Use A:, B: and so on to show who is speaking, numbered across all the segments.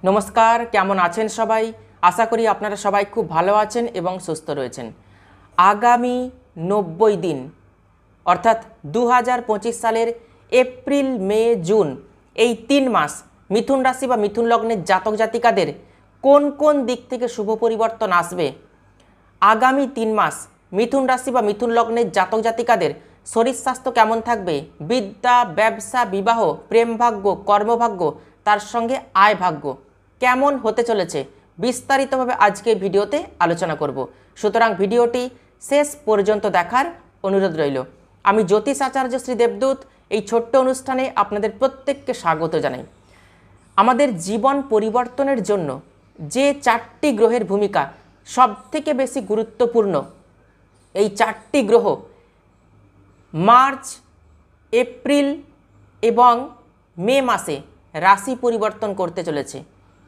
A: নমস্কার, কেমন আছেন সবাই? আশা করি আপনারা সবাই খুব ভালো আছেন এবং সুস্থ রয়েছেন। আগামী 90 দিন অর্থাৎ 2025 সালের এপ্রিল, মে, জুন এই 3 মাস মিথুন রাশি বা মিথুন লগ্নের জাতক জাতিকাদের কোন কোন দিক থেকে শুভ পরিবর্তন আসবে, আগামী 3 মাস মিথুন রাশি বা মিথুন লগ্নের জাতক জাতিকাদের শরীর স্বাস্থ্য কেমন থাকবে, বিদ্যা, ব্যবসা, বিবাহ, প্রেম ভাগ্য, কর্মভাগ্য, তার সঙ্গে আয় ভাগ্য কেমন হতে চলেছে বিস্তারিতভাবে আজকে ভিডিওতে আলোচনা করব। সুতরাং ভিডিওটি শেষ পর্যন্ত দেখার অনুরোধ রইল। আমি জ্যোতিষ আচার্য শ্রী দেবদূত এই ছোট্ট অনুষ্ঠানে আপনাদের প্রত্যেককে স্বাগত জানাই। আমাদের জীবন পরিবর্তনের জন্য যে 4টি গ্রহের ভূমিকা সবথেকে বেশি গুরুত্বপূর্ণ, এই 4টি গ্রহ মার্চ, এপ্রিল এবং মে মাসে রাশি পরিবর্তন করতে চলেছে।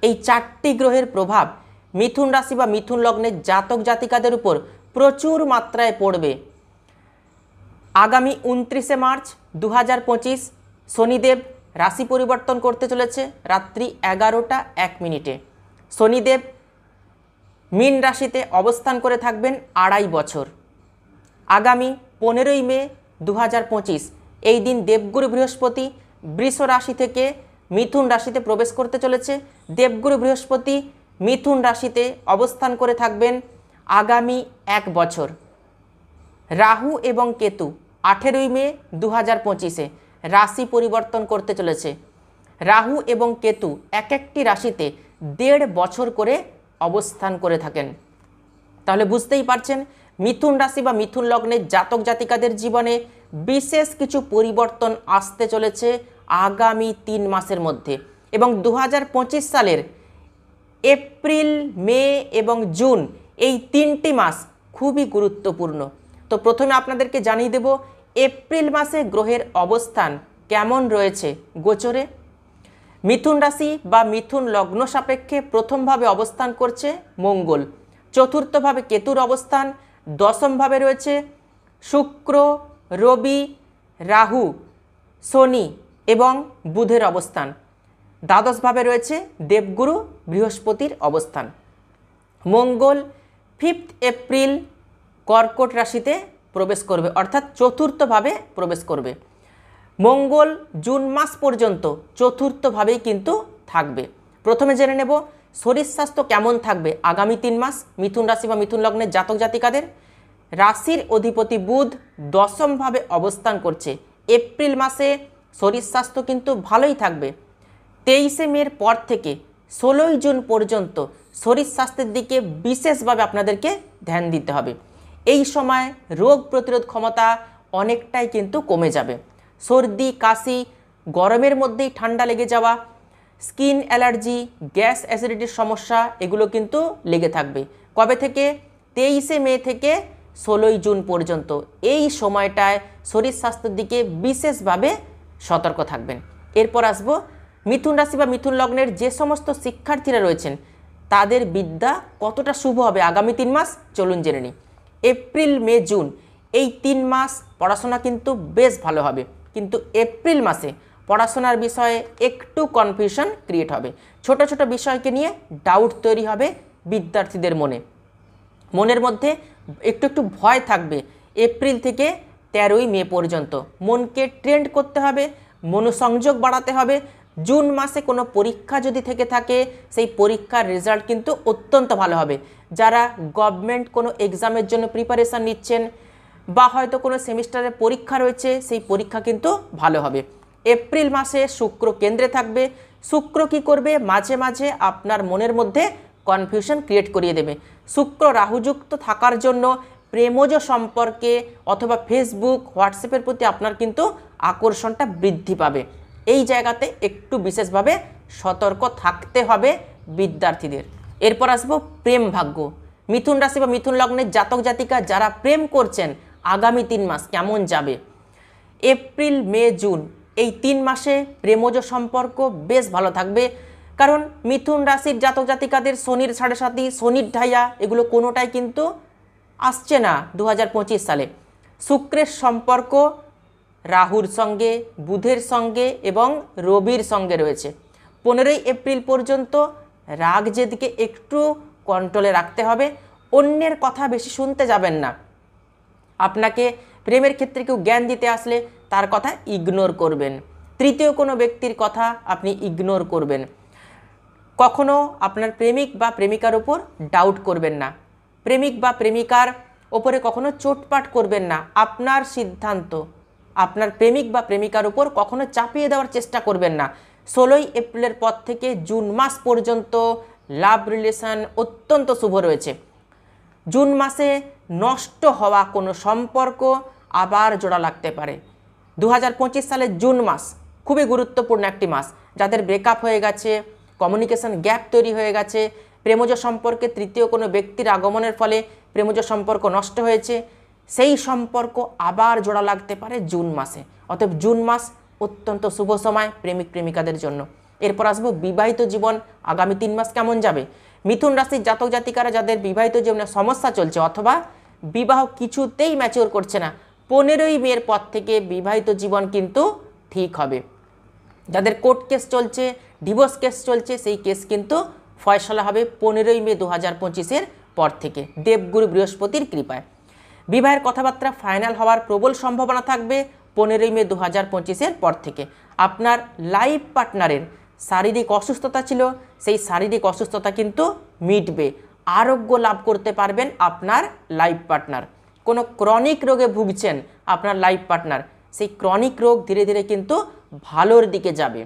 A: এই 4টি গ্রহের প্রভাব মিথুন রাশি বা মিথুন লগ্নের জাতক জাতিকাদের উপর প্রচুর মাত্রায় পড়বে। আগামী 29শে মার্চ 2025 শনিদেব রাশি পরিবর্তন করতে চলেছে রাত্রি 11টা 1 মিনিটে। শনিদেব মীন রাশিতে অবস্থান করে থাকবেন 2.5 বছর। আগামী 15ই মে 2025 এই দিন দেবগুরু বৃহস্পতি বৃষ রাশি থেকে মিথুন রাশিতে প্রবেশ করতে চলেছে। দেবগুরু বৃহস্পতি মিথুন রাশিতে অবস্থান করে থাকবেন আগামী 1 বছর। রাহু এবং কেতু 18ই মে 2025 রাশি পরিবর্তন করতে চলেছে। রাহু এবং কেতু এক একটি রাশিতে 1.5 বছর করে অবস্থান করে থাকেন। তাহলে বুঝতেই পারছেন মিথুন রাশি বা মিথুন লগ্নের জাতক জাতিকাদের জীবনে বিশেষ কিছু পরিবর্তন আসতে চলেছে আগামী 3 মাসের মধ্যে। এবং 2025 সালের এপ্রিল, মে এবং জুন এই 3টি মাস খুবই গুরুত্বপূর্ণ। তো প্রথমে আপনাদেরকে জানিয়ে দেব এপ্রিল মাসে গ্রহের অবস্থান কেমন রয়েছে গোচরে। মিথুন রাশি বা মিথুন লগ্ন সাপেক্ষে প্রথমভাবে অবস্থান করছে মঙ্গল, চতুর্থভাবে কেতুর অবস্থান, দশমভাবে রয়েছে শুক্র, রবি, রাহু, শনি এবং বুধের অবস্থান, দ্বাদশভাবে রয়েছে দেবগুরু বৃহস্পতির অবস্থান। মঙ্গল 5 এপ্রিল কর্কট রাশিতে প্রবেশ করবে, অর্থাৎ চতুর্থভাবে প্রবেশ করবে। মঙ্গল জুন মাস পর্যন্ত চতুর্থভাবেই কিন্তু থাকবে। প্রথমে জেনে নেব শরীর স্বাস্থ্য কেমন থাকবে আগামী 3 মাস মিথুন রাশি বা মিথুন লগ্নের জাতক জাতিকাদের। রাশির অধিপতি বুধ দশমভাবে অবস্থান করছে। এপ্রিল মাসে শরীর স্বাস্থ্য কিন্তু ভালোই থাকবে। 23শে মের পর থেকে 16ই জুন পর্যন্ত শরীর স্বাস্থ্যের দিকে বিশেষভাবে আপনাদেরকে ধ্যান দিতে হবে। এই সময় রোগ প্রতিরোধ ক্ষমতা অনেকটাই কিন্তু কমে যাবে। সর্দি, কাশি, গরমের মধ্যেই ঠান্ডা লেগে যাওয়া, স্কিন অ্যালার্জি, গ্যাস অ্যাসিডিটির সমস্যা এগুলো কিন্তু লেগে থাকবে। কবে থেকে? 23শে মে থেকে 16ই জুন পর্যন্ত এই সময়টায় শরীর স্বাস্থ্যের দিকে বিশেষভাবে সতর্ক থাকবেন। এরপর আসবো মিথুন রাশি বা মিথুন লগ্নের যে সমস্ত শিক্ষার্থীরা রয়েছেন তাদের বিদ্যা কতটা শুভ হবে আগামী 3 মাস চলুন জেনে নিই। এপ্রিল, মে, জুন এই 3 মাস পড়াশোনা কিন্তু বেশ ভালো হবে, কিন্তু এপ্রিল মাসে পড়াশোনার বিষয়ে একটু কনফিউশন ক্রিয়েট হবে। ছোট ছোট বিষয়কে নিয়ে ডাউট তৈরি হবে বিদ্যার্থীদের মনের মধ্যে একটু একটু ভয় থাকবে। এপ্রিল থেকে 13ই মে পর্যন্ত মনকে ট্রেন্ড করতে হবে, মনোসংযোগ বাড়াতে হবে। জুন মাসে কোনো পরীক্ষা যদি থেকে থাকে সেই পরীক্ষার রেজাল্ট কিন্তু অত্যন্ত ভালো হবে। যারা গভর্নমেন্ট কোনো এক্সামের জন্য প্রিপারেশান নিচ্ছেন বা হয়তো কোনো সেমিস্টারের পরীক্ষা রয়েছে সেই পরীক্ষা কিন্তু ভালো হবে। এপ্রিল মাসে শুক্র কেন্দ্রে থাকবে। শুক্র কি করবে? মাঝে মাঝে আপনার মনের মধ্যে কনফিউশন ক্রিয়েট করিয়ে দেবে। শুক্র রাহুযুক্ত থাকার জন্য প্রেমজ সম্পর্কে অথবা ফেসবুক, হোয়াটসঅ্যাপের প্রতি আপনার কিন্তু আকর্ষণটা বৃদ্ধি পাবে। এই জায়গাতে একটু বিশেষভাবে সতর্ক থাকতে হবে বিদ্যার্থীদের। এরপর আসবো প্রেম ভাগ্য। মিথুন রাশি বা মিথুন লগ্নের জাতক জাতিকা যারা প্রেম করছেন আগামী 3 মাস কেমন যাবে। এপ্রিল, মে, জুন এই 3 মাসে প্রেমজ সম্পর্ক বেশ ভালো থাকবে, কারণ মিথুন রাশির জাতক জাতিকাদের শনির 7.5, শনির ঢাইয়া এগুলো কোনোটাই কিন্তু আসছে না 2025 সালে। শুক্রের সম্পর্ক রাহুর সঙ্গে, বুধের সঙ্গে এবং রবির সঙ্গে রয়েছে। 15ই এপ্রিল পর্যন্ত রাগ জেদকে একটু কন্ট্রোলে রাখতে হবে, অন্যের কথা বেশি শুনতে যাবেন না। আপনাকে প্রেমের ক্ষেত্রে কেউ জ্ঞান দিতে আসলে তার কথা ইগনোর করবেন, তৃতীয় কোনো ব্যক্তির কথা আপনি ইগনোর করবেন। কখনো আপনার প্রেমিক বা প্রেমিকার উপর ডাউট করবেন না, প্রেমিক বা প্রেমিকার ওপরে কখনো চোটপাট করবেন না। আপনার সিদ্ধান্ত আপনার প্রেমিক বা প্রেমিকার উপর কখনো চাপিয়ে দেওয়ার চেষ্টা করবেন না। 16ই এপ্রিলের পর থেকে জুন মাস পর্যন্ত লাভ রিলেশন অত্যন্ত শুভ রয়েছে। জুন মাসে নষ্ট হওয়া কোনো সম্পর্ক আবার জোড়া লাগতে পারে। 2025 সালের জুন মাস খুবই গুরুত্বপূর্ণ একটি মাস। যাদের ব্রেকআপ হয়ে গেছে, কমিউনিকেশন গ্যাপ তৈরি হয়ে গেছে, প্রেমজ সম্পর্কে তৃতীয় কোনো ব্যক্তির আগমনের ফলে প্রেমজ সম্পর্ক নষ্ট হয়েছে, সেই সম্পর্ক আবার জোড়া লাগতে পারে জুন মাসে। অতএব জুন মাস অত্যন্ত শুভ সময় প্রেমিক প্রেমিকাদের জন্য। এরপর আসবো বিবাহিত জীবন আগামী 3 মাস কেমন যাবে। মিথুন রাশির জাতক জাতিকারা যাদের বিবাহিত জীবনে সমস্যা চলছে অথবা বিবাহ কিছুতেই ম্যাচিওর করছে না, 15ই মের পর থেকে বিবাহিত জীবন কিন্তু ঠিক হবে। যাদের কোর্ট কেস চলছে, ডিভোর্স কেস চলছে, সেই কেস কিন্তু ফয়সলা হবে 15ই মে 2025-এর পর থেকে দেবগুরু বৃহস্পতির কৃপায়। বিবাহের কথাবার্তা ফাইনাল হওয়ার প্রবল সম্ভাবনা থাকবে 15ই মে 2025-এর পর থেকে। আপনার লাইফ পার্টনারের শারীরিক অসুস্থতা ছিল, সেই শারীরিক অসুস্থতা কিন্তু মিটবে, আরোগ্য লাভ করতে পারবেন আপনার লাইফ পার্টনার। কোনো ক্রনিক রোগে ভুগছেন আপনার লাইফ পার্টনার, সেই ক্রনিক রোগ ধীরে ধীরে কিন্তু ভালোর দিকে যাবে।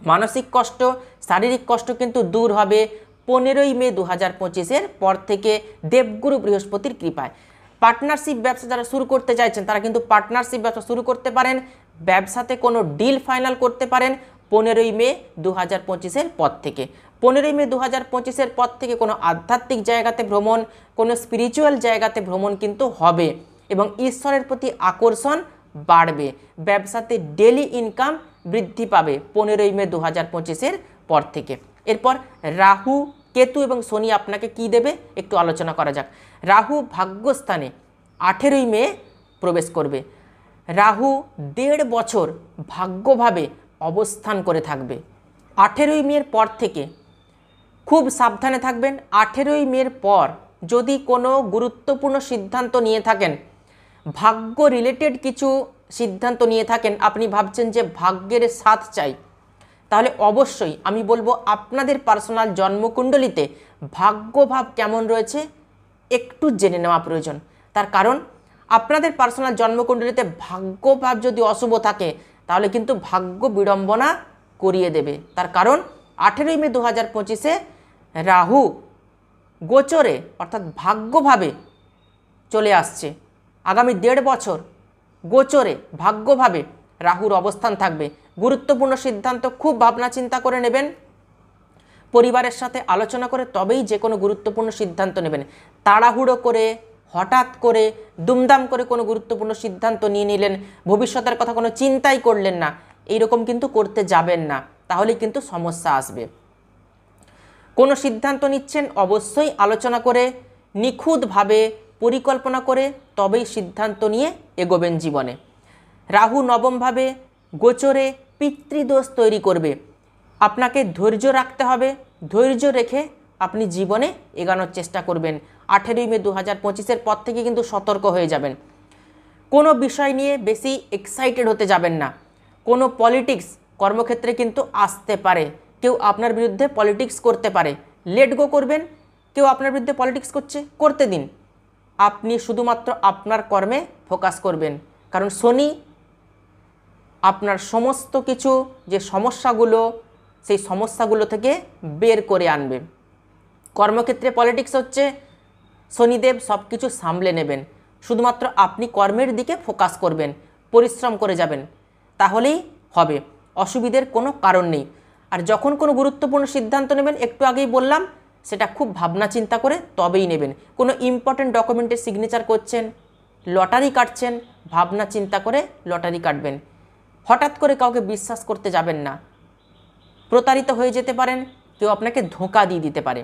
A: মানসিক কষ্ট, শারীরিক কষ্ট কিন্তু দূর হবে 15ই মে 2025-এর পর থেকে দেবগুরু বৃহস্পতির কৃপায়। পার্টনারশিপ ব্যবসা যারা শুরু করতে চাইছেন তারা কিন্তু পার্টনারশিপ ব্যবসা শুরু করতে পারেন, ব্যবসাতে কোনো ডিল ফাইনাল করতে পারেন 15ই মে 2025-এর পর থেকে। 15ই মে 2025-এর পর থেকে কোনো আধ্যাত্মিক জায়গাতে ভ্রমণ, কোনো স্পিরিচুয়াল জায়গাতে ভ্রমণ কিন্তু হবে এবং ঈশ্বরের প্রতি আকর্ষণ বাড়বে। ব্যবসাতে ডেলি ইনকাম বৃদ্ধি পাবে 15ই মে 2025-এর পর থেকে। এরপর রাহু, কেতু এবং শনি আপনাকে কি দেবে একটু আলোচনা করা যাক। রাহু ভাগ্যস্থানে 18ই মে প্রবেশ করবে। রাহু 1.5 বছর ভাগ্যভাবে অবস্থান করে থাকবে। 18ই মের পর থেকে খুব সাবধানে থাকবেন। 18ই মের পর যদি কোনো গুরুত্বপূর্ণ সিদ্ধান্ত নিয়ে থাকেন, ভাগ্য রিলেটেড কিছু সিদ্ধান্ত নিয়ে থাকেন, আপনি ভাবছেন যে ভাগ্যের সাথ চাই, তাহলে অবশ্যই আমি বলবো আপনাদের পার্সোনাল জন্মকুণ্ডলিতে ভাগ্যভাব কেমন রয়েছে একটু জেনে নেওয়া প্রয়োজন। তার কারণ আপনাদের পার্সোনাল জন্মকুণ্ডলিতে ভাগ্যভাব যদি অশুভ থাকে তাহলে কিন্তু ভাগ্য বিড়ম্বনা করিয়ে দেবে। তার কারণ 18ই মে 2025-এ রাহু গোচরে অর্থাৎ ভাগ্যভাবে চলে আসছে। আগামী 1.5 বছর গোচরে ভাগ্যভাবে রাহুর অবস্থান থাকবে। গুরুত্বপূর্ণ সিদ্ধান্ত খুব ভাবনা চিন্তা করে নেবেন, পরিবারের সাথে আলোচনা করে তবেই যে কোনো গুরুত্বপূর্ণ সিদ্ধান্ত নেবেন। তাড়াহুড়ো করে হঠাৎ করে দুমদাম করে কোনো গুরুত্বপূর্ণ সিদ্ধান্ত নিয়ে নিলেন, ভবিষ্যতের কথা কোনো চিন্তাই করলেন না, এইরকম কিন্তু করতে যাবেন না, তাহলেই কিন্তু সমস্যা আসবে। কোনো সিদ্ধান্ত নিচ্ছেন অবশ্যই আলোচনা করে নিখুঁতভাবে পরিকল্পনা করে তবেই সিদ্ধান্ত নিয়ে এগোবেন জীবনে। রাহু নবমভাবে গোচরে পিতৃদোষ তৈরি করবে, আপনাকে ধৈর্য রাখতে হবে, ধৈর্য রেখে আপনি জীবনে এগোনোর চেষ্টা করবেন। 18ই মে 2025-এর পর থেকে কিন্তু সতর্ক হয়ে যাবেন। কোনো বিষয় নিয়ে বেশি এক্সাইটেড হতে যাবেন না। কোনো পলিটিক্স কর্মক্ষেত্রে কিন্তু আসতে পারে, কেউ আপনার বিরুদ্ধে পলিটিক্স করতে পারে, লেট গো করবেন। কেউ আপনার বিরুদ্ধে পলিটিক্স করতে দিন, আপনি শুধুমাত্র আপনার কর্মে ফোকাস করবেন, কারণ শনি আপনার সমস্ত কিছু যে সমস্যাগুলো সেই সমস্যাগুলো থেকে বের করে আনবে। কর্মক্ষেত্রে পলিটিক্স হচ্ছে, শনিদেব সব কিছু সামলে নেবেন, শুধুমাত্র আপনি কর্মের দিকে ফোকাস করবেন, পরিশ্রম করে যাবেন, তাহলেই হবে, অসুবিধার কোনো কারণ নেই। আর যখন কোনো গুরুত্বপূর্ণ সিদ্ধান্ত নেবেন, একটু আগেই বললাম, সেটা খুব ভাবনা চিন্তা করে তবেই নেবেন। কোনো ইম্পর্টেন্ট ডকুমেন্টে সিগনেচার করছেন, লটারি কাটছেন, ভাবনা চিন্তা করে লটারি কাটবেন। হঠাৎ করে কাউকে বিশ্বাস করতে যাবেন না, প্রতারিত হয়ে যেতে পারেন, কেউ আপনাকে ধোঁকা দিয়ে দিতে পারে।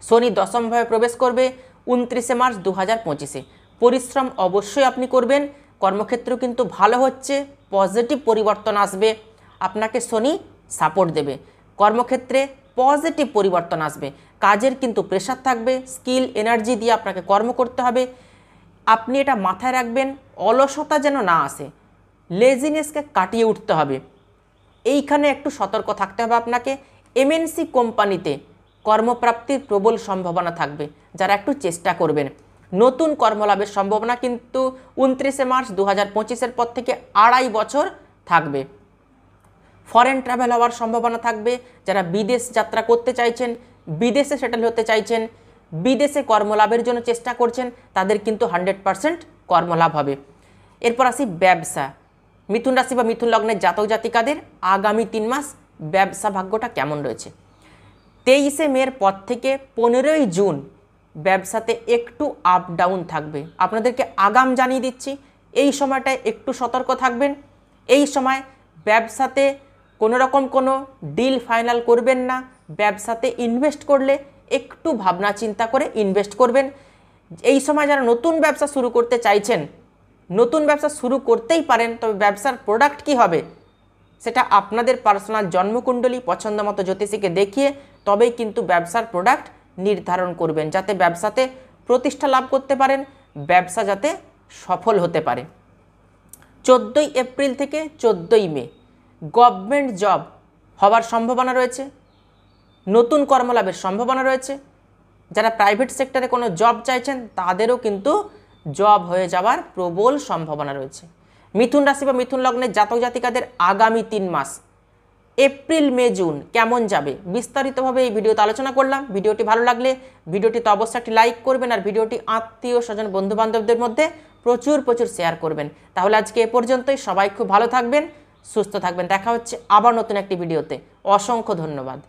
A: শনি দশমভাবে প্রবেশ করবে 29শে মার্চ 2025-এ। পরিশ্রম অবশ্যই আপনি করবেন, কর্মক্ষেত্র কিন্তু ভালো হচ্ছে, পজিটিভ পরিবর্তন আসবে, আপনাকে শনি সাপোর্ট দেবে। কর্মক্ষেত্রে পজিটিভ পরিবর্তন আসবে। কাজের কিন্তু প্রেশার থাকবে, স্কিল এনার্জি দিয়ে আপনাকে কর্ম করতে হবে। আপনি এটা মাথায় রাখবেন, অলসতা যেন না আসে, লেজিনেসকে কাটিয়ে উঠতে হবে। এইখানে একটু সতর্ক থাকতে হবে আপনাকে। এমএনসি কোম্পানিতে কর্মপ্রাপ্তির প্রবল সম্ভাবনা থাকবে, যারা একটু চেষ্টা করবেন। নতুন কর্মলাভের সম্ভাবনা কিন্তু 29শে মার্চ 2025-এর পর থেকে 2.5 বছর থাকবে। ফরেন ট্রাভেল হওয়ার সম্ভাবনা থাকবে, যারা বিদেশ যাত্রা করতে চাইছেন, বিদেশে সেটেল হতে চাইছেন, বিদেশে কর্মলাভের জন্য চেষ্টা করছেন, তাদের কিন্তু 100% কর্মলাভ হবে। এরপর আসি ব্যবসা। মিথুন রাশি বা মিথুন লগ্নের জাতক জাতিকাদের আগামী 3 মাস ব্যবসা ভাগ্যটা কেমন রয়েছে? 23শে মের পর থেকে 15ই জুন ব্যবসাতে একটু আপ ডাউন থাকবে। আপনাদেরকে আগাম জানিয়ে দিচ্ছি, এই সময়টায় একটু সতর্ক থাকবেন। এই সময় ব্যবসাতে কোনো রকম কোনো ডিল ফাইনাল করবেন না। ব্যবসাতে ইনভেস্ট করলে একটু ভাবনা চিন্তা করে ইনভেস্ট করবেন। এই সময় যারা নতুন ব্যবসা শুরু করতে চাইছেন, নতুন ব্যবসা শুরু করতেই পারেন, তবে ব্যবসার প্রোডাক্ট কি হবে সেটা আপনাদের পার্সোনাল জন্মকুণ্ডলী পছন্দ মতো জ্যোতিষীকে দেখিয়ে তবেই কিন্তু ব্যবসার প্রোডাক্ট নির্ধারণ করবেন, যাতে ব্যবসাতে প্রতিষ্ঠা লাভ করতে পারেন, ব্যবসা যাতে সফল হতে পারে। 14ই এপ্রিল থেকে 14ই মে গভর্নমেন্ট জব হওয়ার সম্ভাবনা রয়েছে, নতুন কর্মলাভের সম্ভাবনা রয়েছে। যারা প্রাইভেট সেক্টরে কোনো জব চাইছেন তাদেরও কিন্তু জব হয়ে যাওয়ার প্রবল সম্ভাবনা রয়েছে। মিথুন রাশি বা মিথুন লগ্নের জাতক জাতিকাদের আগামী 3 মাস এপ্রিল মে জুন কেমন যাবে বিস্তারিতভাবে এই ভিডিওতে আলোচনা করলাম। ভিডিওটি ভালো লাগলে ভিডিওটিতে অবশ্যই একটি লাইক করবেন, আর ভিডিওটি আত্মীয় স্বজন বন্ধু বান্ধবদের মধ্যে প্রচুর শেয়ার করবেন। তাহলে আজকে এ পর্যন্তই। সবাই খুব ভালো থাকবেন, সুস্থ থাকবেন। দেখা হচ্ছে আবার নতুন একটি ভিডিওতে। অসংখ্য ধন্যবাদ।